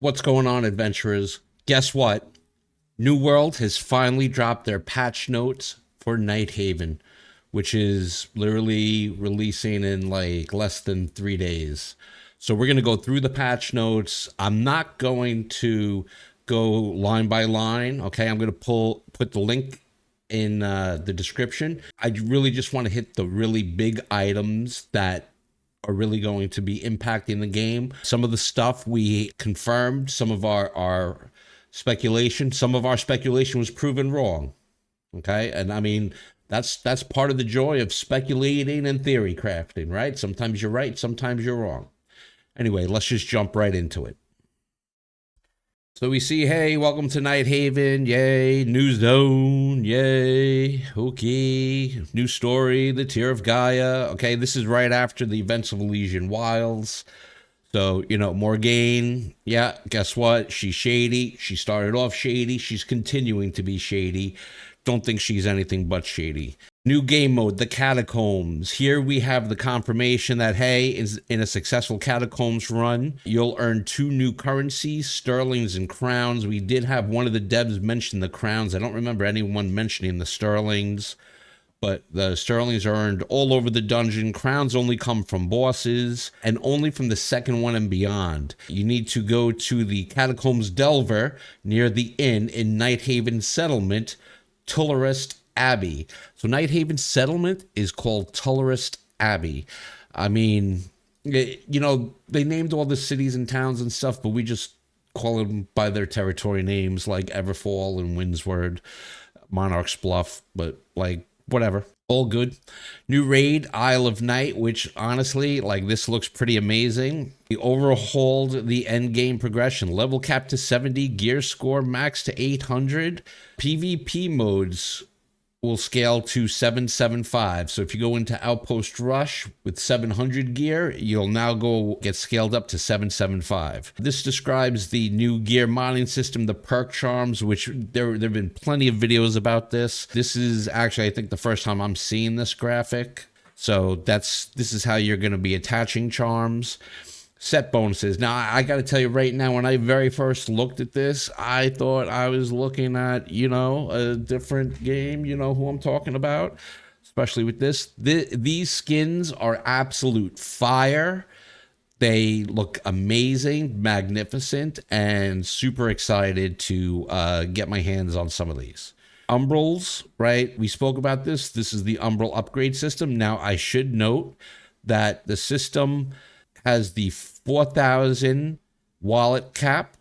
What's going on, adventurers? Guess what? New World has finally dropped their patch notes for Nighthaven, which is literally releasing in like less than 3 days. So we're going to go through the patch notes. I'm not going to go line by line. Okay, I'm going to put the link in the description. I really just want to hit the really big items that are really going to be impacting the game. Some of the stuff we confirmed, some of our speculation, some of our speculation was proven wrong. Okay, and I mean that's part of the joy of speculating and theory crafting, right? Sometimes you're right, sometimes you're wrong. Anyway, let's just jump right into it. So we see, hey, welcome to Nighthaven, yay, new zone, yay, okay, new story, the Tear of Gaia. Okay, this is right after the events of Elysian Wilds. So, Morgaine, yeah, guess what? She's shady. She started off shady. She's continuing to be shady. Don't think she's anything but shady. New game mode, the Catacombs. Here we have the confirmation that, hey, in a successful Catacombs run, you'll earn 2 new currencies, sterlings and crowns. We did have one of the devs mention the crowns. I don't remember anyone mentioning the sterlings, but the sterlings are earned all over the dungeon. Crowns only come from bosses and only from the second one and beyond. You need to go to the Catacombs Delver near the inn in Nighthaven Settlement, Tullerist Abbey. So Nighthaven Settlement is called Tullerist Abbey. I mean, they named all the cities and towns and stuff, but we just call them by their territory names like Everfall and Windsward, Monarch's Bluff, but like whatever. All good. New raid, Isle of Night, which honestly, like, this looks pretty amazing. We overhauled the end game progression. Level cap to 70, gear score max to 800. PvP modes will scale to 775. So if you go into Outpost Rush with 700 gear, you'll now get scaled up to 775. This describes the new gear modding system, the perk charms, which there have been plenty of videos about this. This is actually, I think, the first time I'm seeing this graphic. So this is how you're going to be attaching charms. Set bonuses. Now, I got to tell you right now, when I very first looked at this, I thought I was looking at, a different game, who I'm talking about, especially with this. These skins are absolute fire. They look amazing, magnificent, and super excited to get my hands on some of these. Umbrals, right? We spoke about this. This is the Umbral upgrade system. Now, I should note that the system has the 4,000 wallet cap,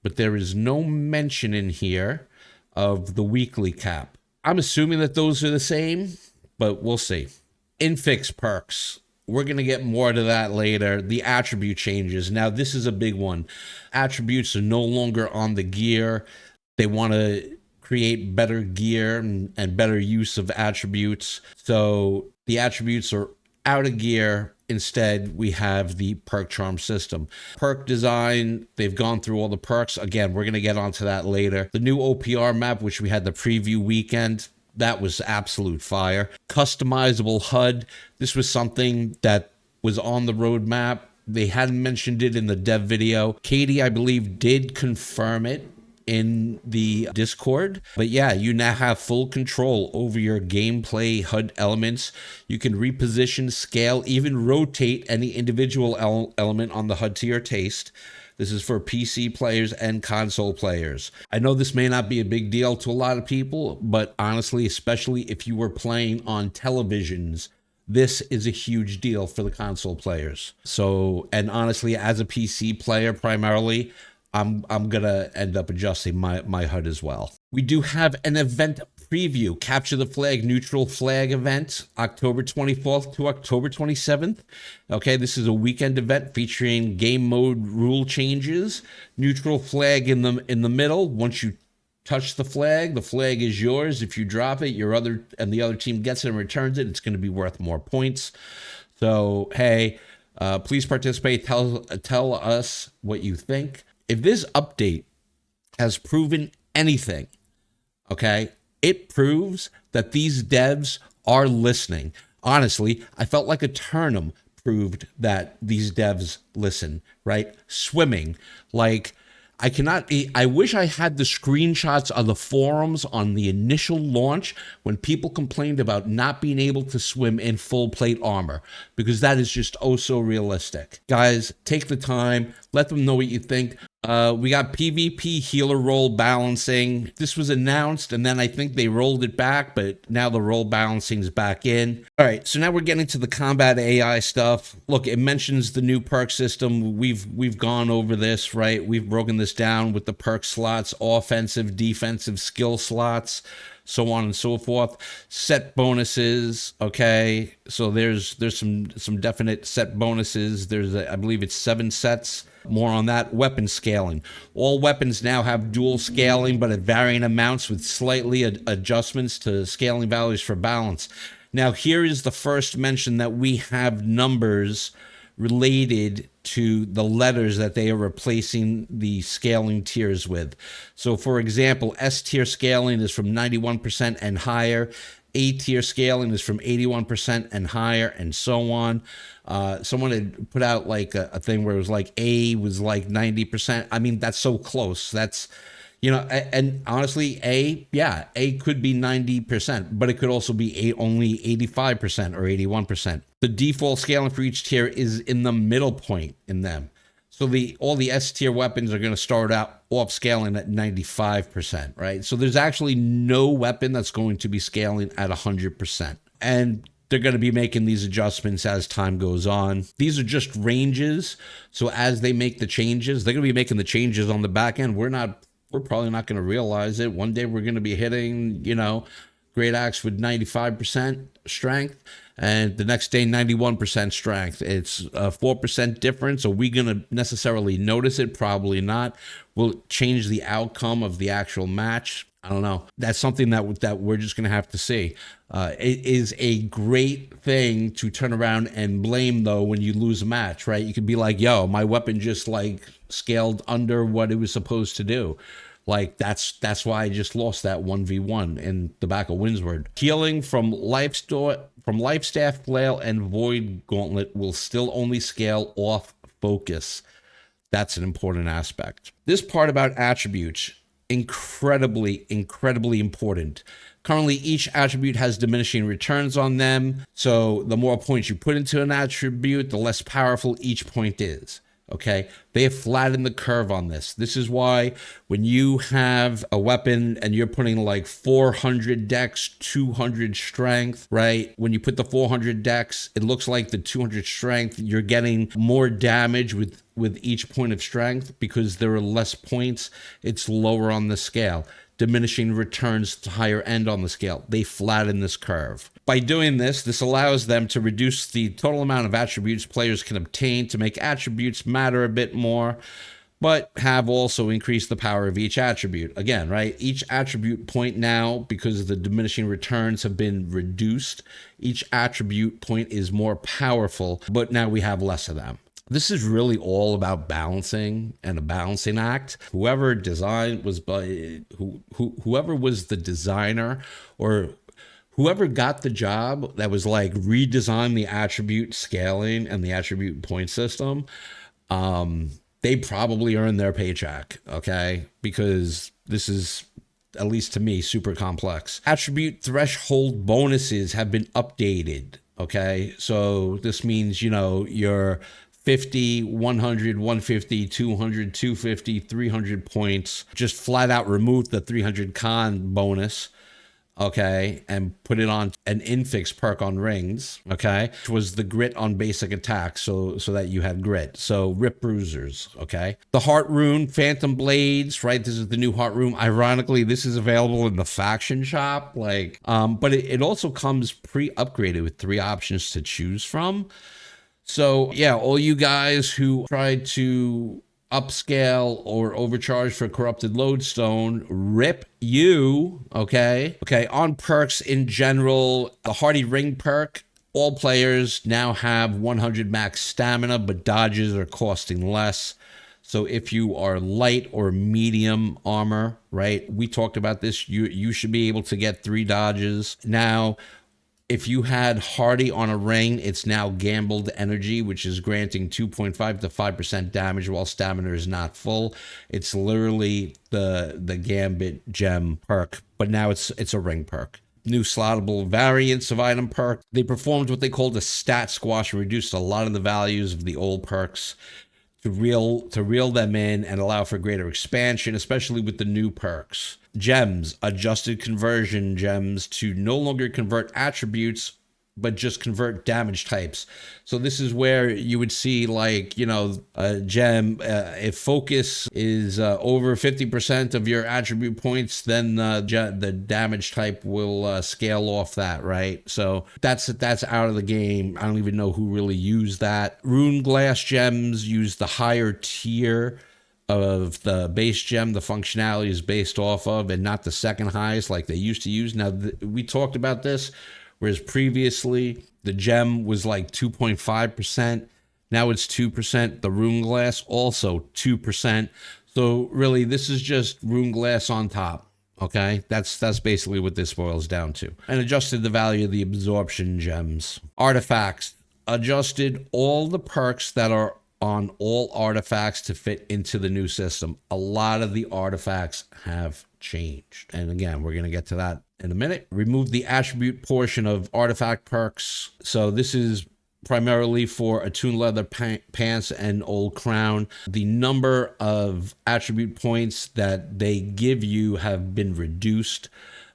but there is no mention in here of the weekly cap. I'm assuming that those are the same, but we'll see. Infix perks. We're going to get more to that later. The attribute changes. Now, this is a big one. Attributes are no longer on the gear. They want to create better gear and better use of attributes. So the attributes are out of gear. Instead, we have the perk charm system. Perk design, they've gone through all the perks. Again, we're going to get onto that later. The new OPR map, which we had the preview weekend, that was absolute fire. Customizable HUD. This was something that was on the roadmap. They hadn't mentioned it in the dev video. Katie, I believe, did confirm it in the Discord. But yeah, you now have full control over your gameplay HUD elements. You can reposition, scale, even rotate any individual element on the HUD to your taste. This is for PC players and console players. I know this may not be a big deal to a lot of people, but honestly, especially if you were playing on televisions, this is a huge deal for the console players. So, and honestly, as a PC player primarily, I'm gonna end up adjusting my HUD as well. We do have an event preview, Capture the Flag Neutral Flag event, October 24th to October 27th. Okay, this is a weekend event featuring game mode rule changes. Neutral flag in the middle. Once you touch the flag is yours. If you drop it, the other team gets it and returns it, it's going to be worth more points. So hey, please participate. Tell us what you think. If this update has proven anything, okay, it proves that these devs are listening. Honestly, I felt like Aeternum proved that these devs listen, right? Swimming, like I wish I had the screenshots of the forums on the initial launch when people complained about not being able to swim in full plate armor, because that is just oh so realistic. Guys, take the time, let them know what you think. We got PvP healer role balancing. This was announced and then I think they rolled it back, but now the role balancing is back in. All right, so now we're getting to the combat AI stuff. Look, it mentions the new perk system. We've gone over this, right? We've broken this down with the perk slots, offensive, defensive skill slots, so on and so forth. Set bonuses, okay? So there's some definite set bonuses. There's I believe it's 7 sets. More on that. Weapon scaling. All weapons now have dual scaling, but at varying amounts with slightly adjustments to scaling values for balance. Now, here is the first mention that we have numbers related to the letters that they are replacing the scaling tiers with. So, for example, S tier scaling is from 91% and higher. A tier scaling is from 81% and higher, and so on. Someone had put out like a thing where it was like A was like 90%. I mean, that's so close. That's, you know, and honestly, A could be 90%, but it could also be only 85% or 81%. The default scaling for each tier is in the middle point in them. So all the S tier weapons are going to start out off scaling at 95%, right? So there's actually no weapon that's going to be scaling at 100%. And they're going to be making these adjustments as time goes on. These are just ranges. So as they make the changes, they're going to be making the changes on the back end. We're probably not going to realize it. One day we're going to be hitting, you know, Great Axe with 95% strength, and the next day 91% strength. It's a 4% difference. Are we going to necessarily notice it? Probably not. Will it change the outcome of the actual match? I don't know. That's something that we're just going to have to see. It is a great thing to turn around and blame, though, when you lose a match, right? You could be like, yo, my weapon just like scaled under what it was supposed to do. Like, that's why I just lost that 1v1 in the back of Windsward. Healing from Life Staff, Flail, and Void Gauntlet will still only scale off focus. That's an important aspect. This part about attributes, incredibly important. Currently, each attribute has diminishing returns on them. So the more points you put into an attribute, the less powerful each point is. Okay, they have flattened the curve on this. This is why when you have a weapon and you're putting like 400 dex, 200 strength, right? When you put the 400 dex, it looks like the 200 strength, you're getting more damage with each point of strength because there are less points. It's lower on the scale. Diminishing returns to higher end on the scale. They flatten this curve. By doing this, this allows them to reduce the total amount of attributes players can obtain to make attributes matter a bit more, but have also increased the power of each attribute. Again, right? Each attribute point now, because the diminishing returns have been reduced, each attribute point is more powerful, but now we have less of them. This is really all about balancing and a balancing act. Whoever was the designer or whoever got the job that was like redesign the attribute scaling and the attribute point system, they probably earned their paycheck, okay? Because this is, at least to me, super complex. Attribute threshold bonuses have been updated, okay? So this means, you know, your 50, 100, 150, 200, 250, 300 points. Just flat out removed the 300 con bonus, okay, and put it on an infix perk on rings, okay, which was the grit on basic attack, so that you had grit. So rip bruisers, okay. The heart rune, phantom blades, right? This is the new heart rune. Ironically, this is available in the faction shop, like, but it also comes pre-upgraded with 3 options to choose from. So yeah, all you guys who tried to upscale or overcharge for corrupted lodestone, rip you, okay? Okay, on perks in general, the Hardy Ring perk, all players now have 100 max stamina, but dodges are costing less. So if you are light or medium armor, right? We talked about this, you should be able to get 3 dodges. Now, If you had Hardy on a ring, it's now Gambled Energy, which is granting 2.5 to 5% damage while stamina is not full. It's literally the Gambit gem perk, but now it's a ring perk. New slottable variants of item perk. They performed what they called a stat squash and reduced a lot of the values of the old perks to reel them in and allow for greater expansion, especially with the new perks. Gems, adjusted conversion gems to no longer convert attributes, but just convert damage types. So this is where you would see, like, you know, a gem, if focus is over 50% of your attribute points, then the damage type will scale off that, right? So that's out of the game. I don't even know who really used that. Rune glass gems use the higher tier of the base gem the functionality is based off of, and not the second highest like they used to use. Now, we talked about this, whereas previously the gem was like 2.5%. Now it's 2%. The rune glass also 2%. So really, this is just rune glass on top. Okay, that's basically what this boils down to. And adjusted the value of the absorption gems. Artifacts, adjusted all the perks that are on all artifacts to fit into the new system. A lot of the artifacts have changed. And again, we're going to get to that in a minute. Remove the attribute portion of artifact perks. So this is primarily for attuned leather pants and old crown. The number of attribute points that they give you have been reduced.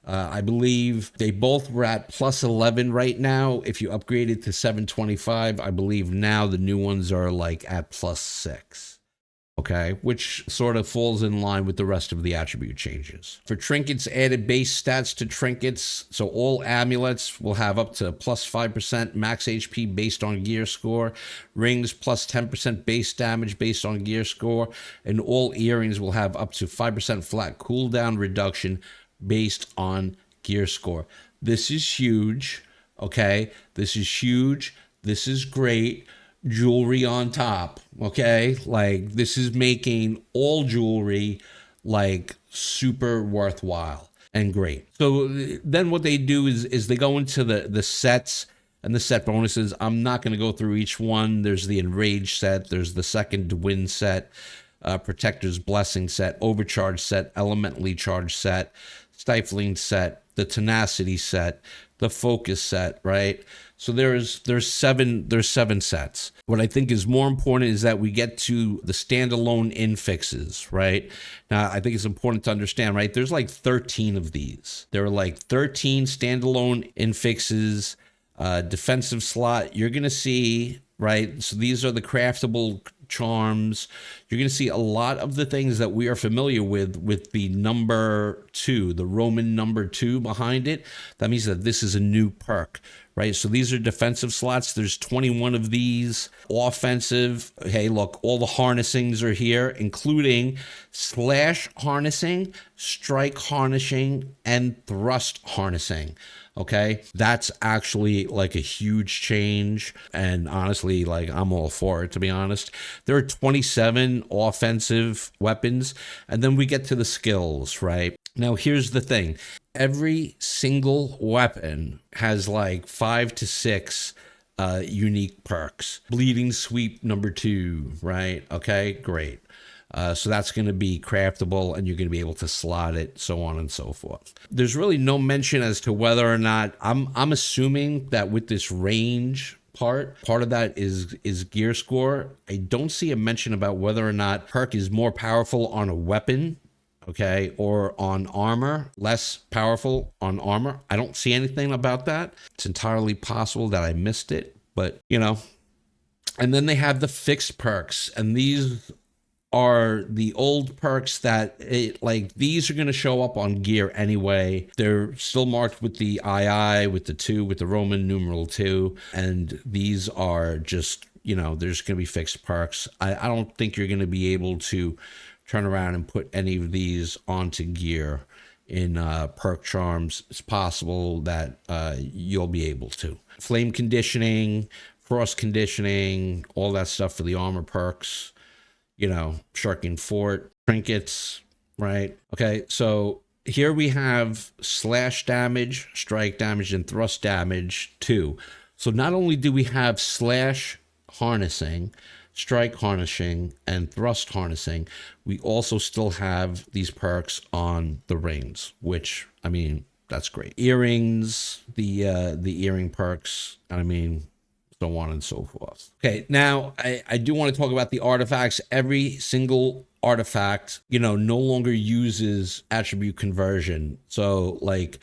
I believe they both were at plus 11 right now. If you upgraded to 725, I believe now the new ones are like at plus 6. Okay, which sort of falls in line with the rest of the attribute changes. For trinkets, added base stats to trinkets. So all amulets will have up to plus 5% max HP based on gear score. Rings plus 10% base damage based on gear score. And all earrings will have up to 5% flat cooldown reduction based on gear score. This is huge. Okay, this is huge. This is great. Jewelry on top. Okay, like this is making all jewelry like super worthwhile and great. So then what they do is they go into the sets and the set bonuses. I'm not going to go through each one. There's the Enraged set. There's the Second Wind set, Protector's Blessing set, Overcharge set, Elementally Charged set, Stifling set, the Tenacity set, the Focus set, right? So there's seven sets. What I think is more important is that we get to the standalone infixes, right? Now, I think it's important to understand, right? There's like 13 of these. There are like 13 standalone infixes, defensive slot. You're going to see, right? So these are the craftable charms. You're going to see a lot of the things that we are familiar with the number 2, the Roman number 2 behind it. That means that this is a new perk, right? So these are defensive slots. There's 21 of these. Offensive, hey, look, all the harnessings are here, including slash harnessing, strike harnessing, and thrust harnessing. Okay, that's actually like a huge change, and honestly, like I'm all for it, to be honest. There are 27 offensive weapons, and then we get to the skills, right? Now, here's the thing. Every single weapon has like 5 to 6 unique perks. Bleeding Sweep number 2, right? Okay, great. So that's going to be craftable, and you're going to be able to slot it, so on and so forth. There's really no mention as to whether or not, I'm assuming that with this range part of that is gear score. I don't see a mention about whether or not perk is more powerful on a weapon, okay, or on armor, less powerful on armor. I don't see anything about that. It's entirely possible that I missed it, but you know. And then they have the fixed perks, and these are the old perks that like these are going to show up on gear anyway. They're still marked with the II, with the 2, with the Roman numeral 2, and these are just, you know, there's going to be fixed perks. I don't think you're going to be able to turn around and put any of these onto gear in perk charms. It's possible that you'll be able to. Flame conditioning, frost conditioning, all that stuff for the armor perks. You know, Sharking Fort, trinkets, right? Okay, so here we have slash damage, strike damage, and thrust damage too. So not only do we have slash harnessing, strike harnessing, and thrust harnessing, we also still have these perks on the rings, which, I mean, that's great. Earrings, the earring perks, I mean, so on and so forth. Okay, now I do want to talk about the artifacts. Every single artifact, no longer uses attribute conversion. So like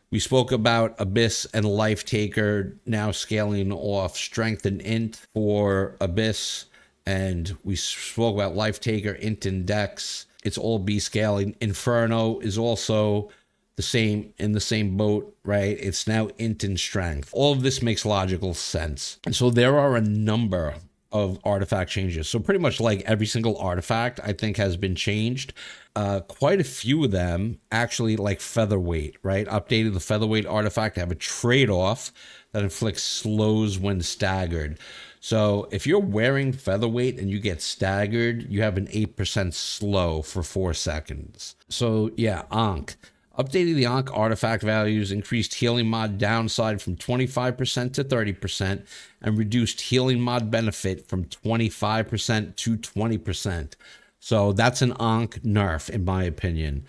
we spoke about Abyss and Life Taker now scaling off strength and int for Abyss, and we spoke about Life Taker, int and dex. It's all B scaling. Inferno is also in the same boat, right? It's now int and strength. All of this makes logical sense. And so there are a number of artifact changes. So pretty much like every single artifact I think has been changed. Quite a few of them actually, like featherweight, right? Updated the featherweight artifact to have a trade-off that inflicts slows when staggered. So if you're wearing featherweight and you get staggered, you have an 8% slow for 4 seconds. So yeah, Ankh. Updating the Ankh artifact values increased healing mod downside from 25% to 30% and reduced healing mod benefit from 25% to 20%. So that's an Ankh nerf, in my opinion.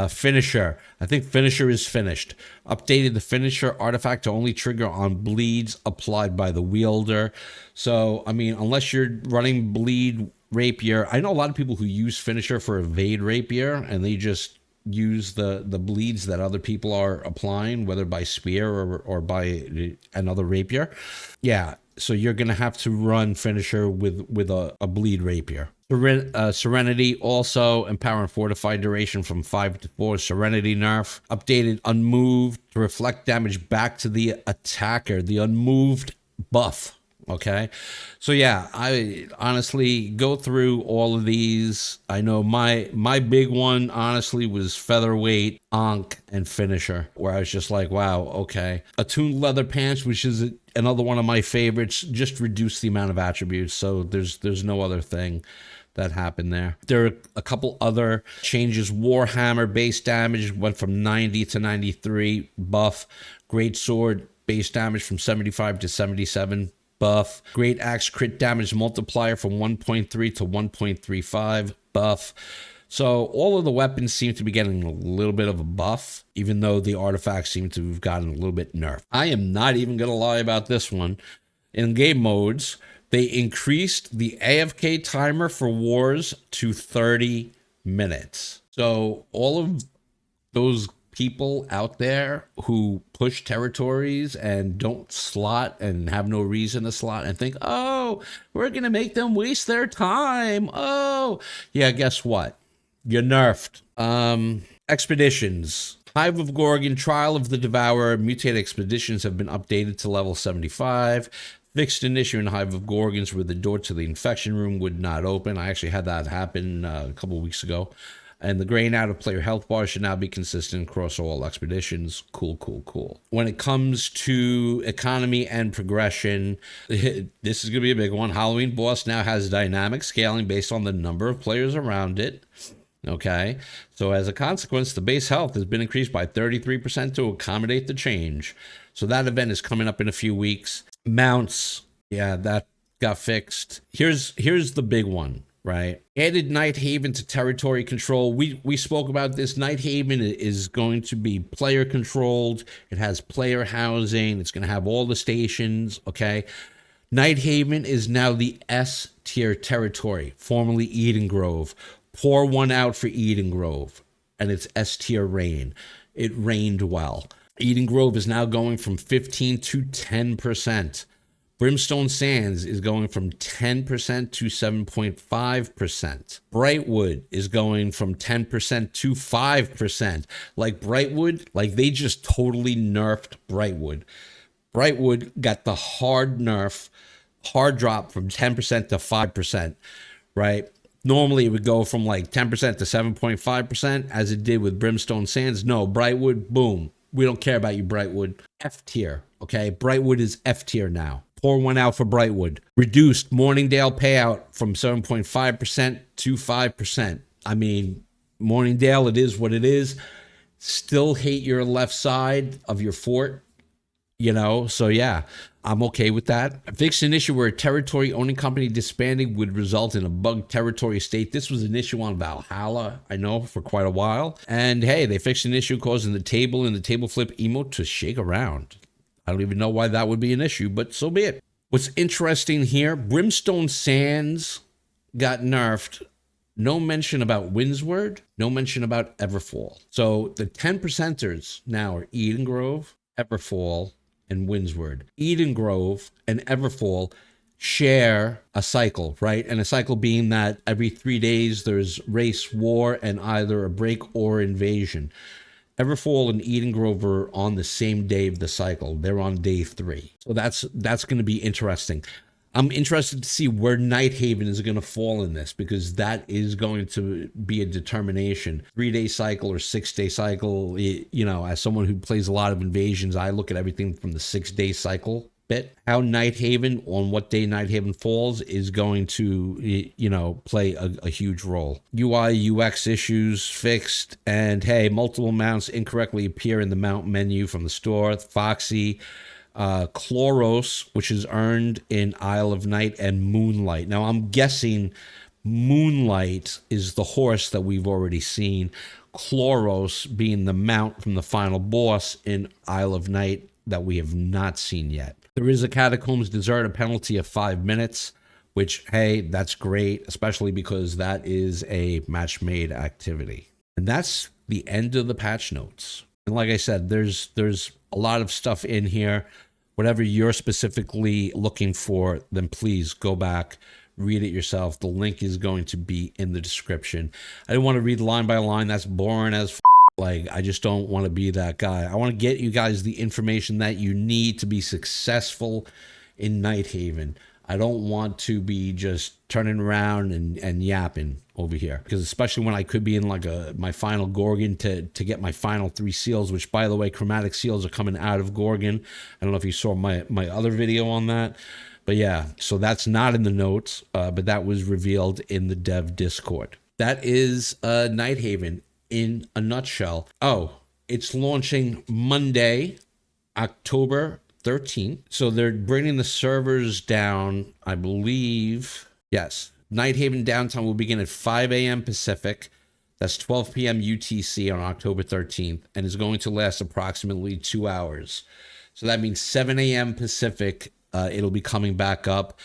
Finisher. I think Finisher is finished. Updated the Finisher artifact to only trigger on bleeds applied by the wielder. So, I mean, unless you're running bleed rapier, I know a lot of people who use Finisher for evade rapier and they just use the bleeds that other people are applying, whether by spear or by another rapier. Yeah, so you're gonna have to run Finisher with a bleed rapier. Serenity also empower and fortify duration from 5 to 4. Serenity nerf. Updated unmoved to reflect damage back to the attacker. The unmoved buff. Okay, so yeah, I honestly go through all of these. I know my big one honestly was featherweight, Ankh, and Finisher, where I was just like, wow, okay. Attuned leather pants, which is another one of my favorites, just reduced the amount of attributes, so there's no other thing that happened there. There are a couple other changes. Warhammer base damage went from 90 to 93 buff. Greatsword base damage from 75 to 77 buff. Great Axe crit damage multiplier from 1.3 to 1.35 buff. So all of the weapons seem to be getting a little bit of a buff, even though the artifacts seem to have gotten a little bit nerfed. I am not even going to lie about this one. In game modes, they increased the AFK timer for wars to 30 minutes. So all of those people out there who push territories and don't slot and have no reason to slot and think, oh, we're going to make them waste their time. Oh, yeah, guess what? You're nerfed. Expeditions. Hive of Gorgon, Trial of the Devourer, mutated expeditions have been updated to level 75. Fixed an issue in Hive of Gorgons where the door to the infection room would not open. I actually had that happen a couple weeks ago. And the graying out of player health bar should now be consistent across all expeditions. Cool, cool, cool. When it comes to economy and progression, this is going to be a big one. Halloween boss now has dynamic scaling based on the number of players around it. Okay, so as a consequence, the base health has been increased by 33% to accommodate the change. So that event is coming up in a few weeks. Mounts, yeah, that got fixed. Here's the big one. Right. Added Nighthaven to territory control. We spoke about this. Nighthaven is going to be player controlled. It has player housing. It's going to have all the stations. Okay. Nighthaven is now the S tier territory, formerly Eden Grove. Pour one out for Eden Grove, and it's S tier rain. It rained well. Eden Grove is now going from 15 to 10%. Brimstone Sands is going from 10% to 7.5%. Brightwood is going from 10% to 5%. Like Brightwood, like they just totally nerfed Brightwood. Brightwood got the hard nerf, hard drop from 10% to 5%, right? Normally it would go from like 10% to 7.5% as it did with Brimstone Sands. No, Brightwood, boom. We don't care about you, Brightwood. F tier, okay? Brightwood is F tier now. Pour one out for Brightwood. Reduced Morningdale payout from 7.5% to 5%. I mean, Morningdale, it is what it is. still hate your left side of your fort, you know? So yeah, I'm okay with that. Fixed an issue where a territory owning company disbanding would result in a bugged territory state. This was an issue on Valhalla, I know, for quite a while. And hey, they fixed an issue causing the table and the table flip emote to shake around. I don't even know why that would be an issue, but so be it. What's interesting here, Brimstone Sands got nerfed. No mention about Windsward, no mention about Everfall. So the 10%ers now are Eden Grove, Everfall, and Windsward. Eden Grove and Everfall share a cycle, right? And a cycle being that every 3 days there's race, war, and either a break or invasion. Everfall and Eden Grove are on the same day of the cycle. They're on day 3. So that's going to be interesting. I'm interested to see where Nighthaven is going to fall in this, because that is going to be a determination. 3-day cycle or 6-day cycle, you know, as someone who plays a lot of invasions, I look at everything from the 6-day cycle bit. How Nighthaven, on what day Nighthaven falls, is going to, you know, play a huge role. UI, UX issues fixed, and hey, multiple mounts incorrectly appear in the mount menu from the store. Foxy, Chloros, which is earned in Isle of Night, and Moonlight. Now I'm guessing Moonlight is the horse that we've already seen, Chloros being the mount from the final boss in Isle of Night that we have not seen yet. There is a Catacombs dessert, a penalty of 5 minutes, which, hey, that's great, especially because that is a match-made activity. And that's the end of the patch notes. And like I said, there's a lot of stuff in here. Whatever you're specifically looking for, then please go back, read it yourself. The link is going to be in the description. I didn't want to read line by line. That's boring as like, I just don't want to be that guy. I want to get you guys the information that you need to be successful in Nighthaven. I don't want to be just turning around and yapping over here, because especially when I could be in like my final Gorgon to get my final 3 seals, which, by the way, chromatic seals are coming out of Gorgon. I don't know if you saw my other video on that, but yeah, so that's not in the notes, but that was revealed in the dev Discord. That is Nighthaven in a nutshell. Oh, it's launching Monday, October 13th. So they're bringing the servers down, I believe. Yes. Nighthaven downtime will begin at 5 a.m. Pacific. That's 12 p.m. UTC on October 13th, and is going to last approximately 2 hours. So that means 7 a.m. Pacific, it'll be coming back up,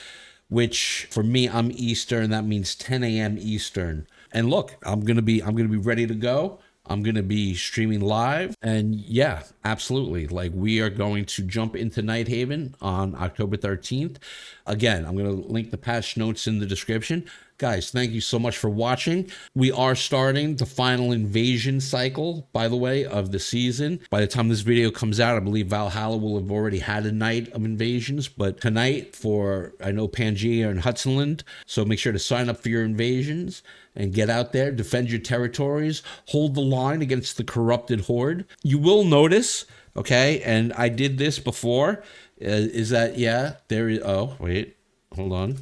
which for me, I'm Eastern. That means 10 a.m. Eastern. And look, I'm gonna be ready to go. I'm going to be streaming live, and yeah, absolutely. Like, we are going to jump into Nighthaven on October 13th. Again, I'm going to link the patch notes in the description. Guys, thank you so much for watching. We are starting the final invasion cycle, by the way, of the season. By the time this video comes out, I believe Valhalla will have already had a night of invasions, but tonight for, I know, Pangea and Hudsonland. So make sure to sign up for your invasions and get out there, defend your territories, hold the line against the corrupted horde. You will notice, okay, and I did this before, is that, yeah, there is, oh, wait, hold on,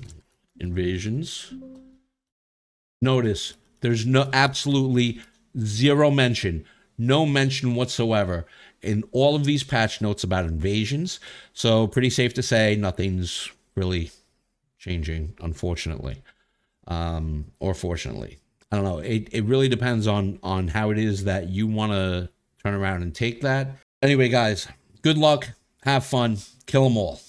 invasions. Notice there's absolutely zero mention, no mention whatsoever in all of these patch notes about invasions. So pretty safe to say nothing's really changing, unfortunately, or fortunately. I don't know. It really depends on how it is that you want to turn around and take that. Anyway, guys, good luck, have fun, kill them all.